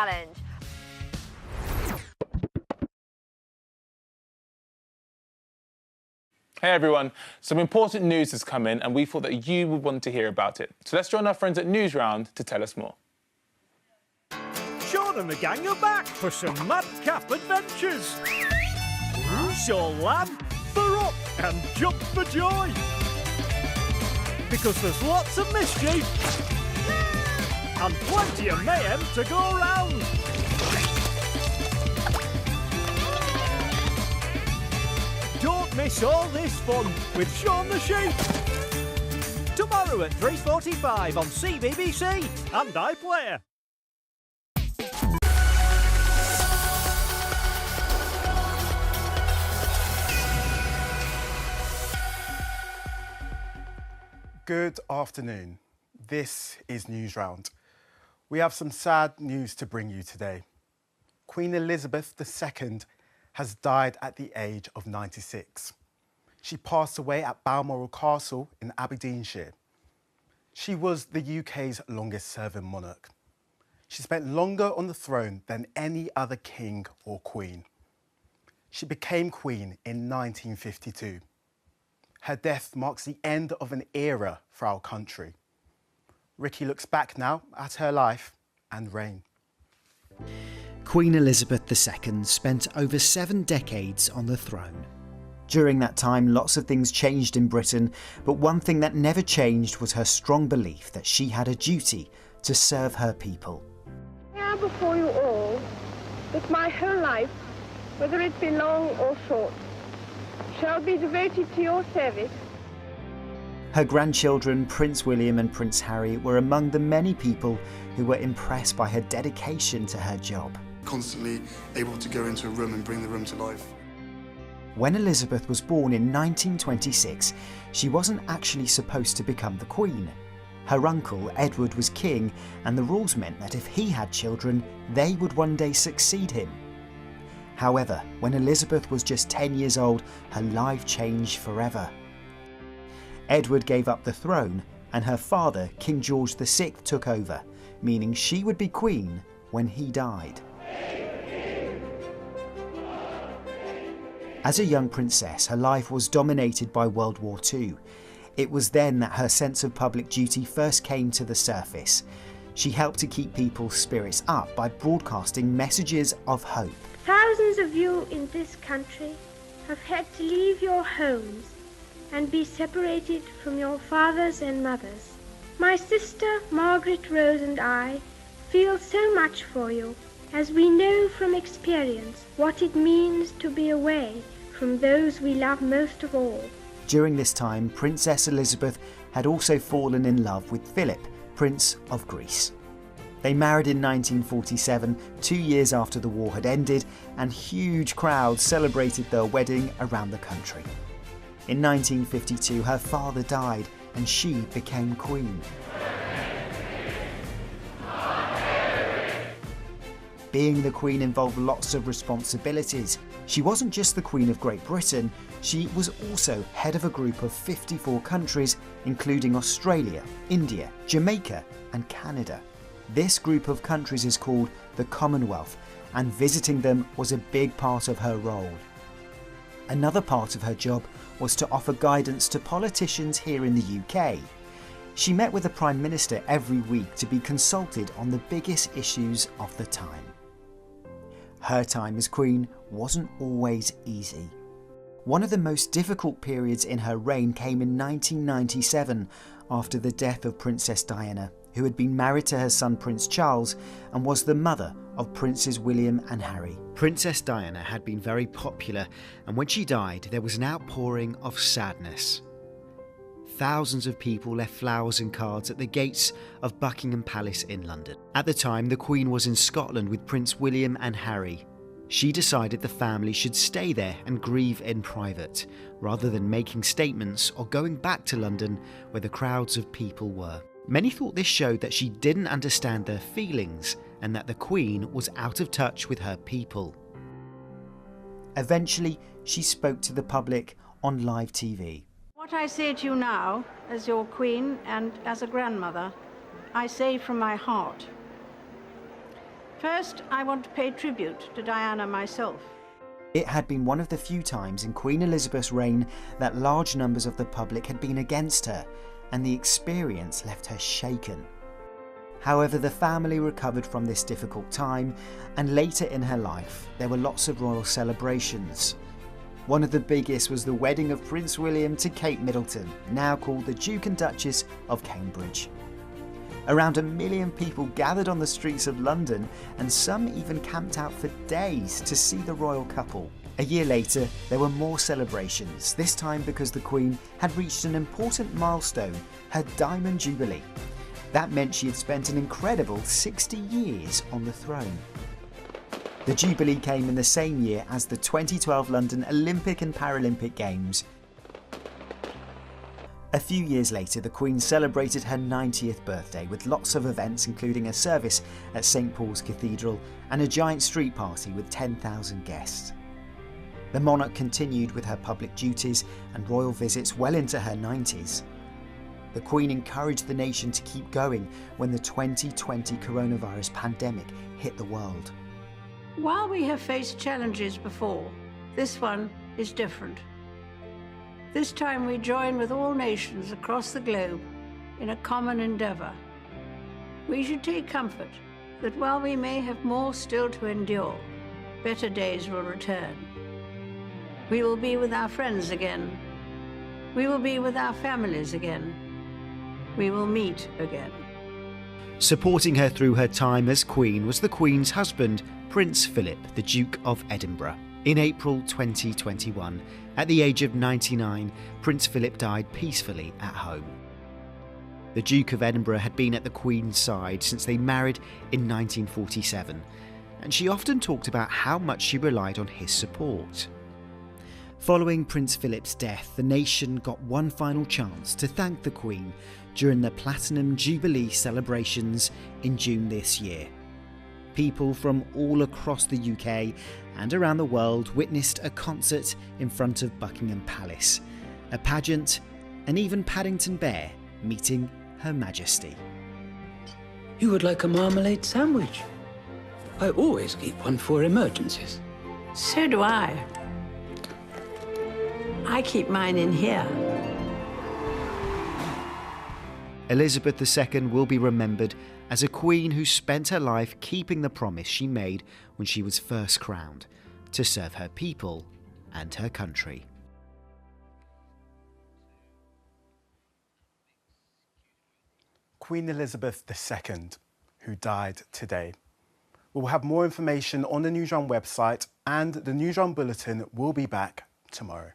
challenge. Hey everyone, some important news has come in and we thought that you would want to hear about it. So let's join our friends at Newsround to tell us more. Sean and the gang are back for some madcap adventures. Who shall lamb for up and jump for joy? Because there's lots of mischief and plenty of mayhem to go round. Don't miss all this fun with Sean the Sheep. Tomorrow at 3:45 on CBBC and iPlayer. Good afternoon. This is Newsround. We have some sad news to bring you today. Queen Elizabeth II has died at the age of 96. She passed away at Balmoral Castle in Aberdeenshire. She was the UK's longest-serving monarch. She spent longer on the throne than any other king or queen. She became queen in 1952. Her death marks the end of an era for our country. Ricky looks back now at her life and reign. Queen Elizabeth II spent over 7 decades on the throne. During that time, lots of things changed in Britain, but one thing that never changed was her strong belief that she had a duty to serve her people. I am before you all that my whole life, whether it be long or short, shall be devoted to your service. Her grandchildren, Prince William and Prince Harry, were among the many people who were impressed by her dedication to her job. Constantly able to go into a room and bring the room to life. When Elizabeth was born in 1926, she wasn't actually supposed to become the Queen. Her uncle, Edward, was king, and the rules meant that if he had children, they would one day succeed him. However, when Elizabeth was just 10 years old, her life changed forever. Edward gave up the throne, and her father, King George VI, took over, meaning she would be queen when he died. As a young princess, her life was dominated by World War II. It was then that her sense of public duty first came to the surface. She helped to keep people's spirits up by broadcasting messages of hope. Thousands of you in this country have had to leave your homes and be separated from your fathers and mothers. My sister Margaret Rose and I feel so much for you, as we know from experience what it means to be away from those we love most of all. During this time, Princess Elizabeth had also fallen in love with Philip, Prince of Greece. They married in 1947, 2 years after the war had ended, and huge crowds celebrated their wedding around the country. In 1952, her father died and she became queen. Being the Queen involved lots of responsibilities. She wasn't just the Queen of Great Britain, she was also head of a group of 54 countries, including Australia, India, Jamaica and Canada. This group of countries is called the Commonwealth, and visiting them was a big part of her role. Another part of her job was to offer guidance to politicians here in the UK. She met with the Prime Minister every week to be consulted on the biggest issues of the time. Her time as Queen wasn't always easy. One of the most difficult periods in her reign came in 1997 after the death of Princess Diana, who had been married to her son Prince Charles and was the mother of Princes William and Harry. Princess Diana had been very popular, and when she died there was an outpouring of sadness. Thousands of people left flowers and cards at the gates of Buckingham Palace in London. At the time, the Queen was in Scotland with Prince William and Harry. She decided the family should stay there and grieve in private, rather than making statements or going back to London where the crowds of people were. Many thought this showed that she didn't understand their feelings and that the Queen was out of touch with her people. Eventually, she spoke to the public on live TV. What I say to you now, as your Queen and as a grandmother, I say from my heart. First, I want to pay tribute to Diana myself. It had been one of the few times in Queen Elizabeth's reign that large numbers of the public had been against her, and the experience left her shaken. However, the family recovered from this difficult time, and later in her life, there were lots of royal celebrations. One of the biggest was the wedding of Prince William to Kate Middleton, now called the Duke and Duchess of Cambridge. Around 1 million people gathered on the streets of London, and some even camped out for days to see the royal couple. A year later, there were more celebrations, this time because the Queen had reached an important milestone, her Diamond Jubilee. That meant she had spent an incredible 60 years on the throne. The Jubilee came in the same year as the 2012 London Olympic and Paralympic Games. A few years later, the Queen celebrated her 90th birthday with lots of events, including a service at St Paul's Cathedral and a giant street party with 10,000 guests. The monarch continued with her public duties and royal visits well into her 90s. The Queen encouraged the nation to keep going when the 2020 coronavirus pandemic hit the world. While we have faced challenges before, this one is different. This time we join with all nations across the globe in a common endeavour. We should take comfort that while we may have more still to endure, better days will return. We will be with our friends again. We will be with our families again. We will meet again. Supporting her through her time as Queen was the Queen's husband, Prince Philip, the Duke of Edinburgh. In April 2021, at the age of 99, Prince Philip died peacefully at home. The Duke of Edinburgh had been at the Queen's side since they married in 1947, and she often talked about how much she relied on his support. Following Prince Philip's death, the nation got one final chance to thank the Queen during the Platinum Jubilee celebrations in June this year. People from all across the UK and around the world witnessed a concert in front of Buckingham Palace, a pageant, and even Paddington Bear meeting Her Majesty. You would like a marmalade sandwich? I always keep one for emergencies. So do I. I keep mine in here. Elizabeth II will be remembered as a queen who spent her life keeping the promise she made when she was first crowned, to serve her people and her country. Queen Elizabeth II, who died today. We'll have more information on the Newsround website, and the Newsround Bulletin will be back tomorrow.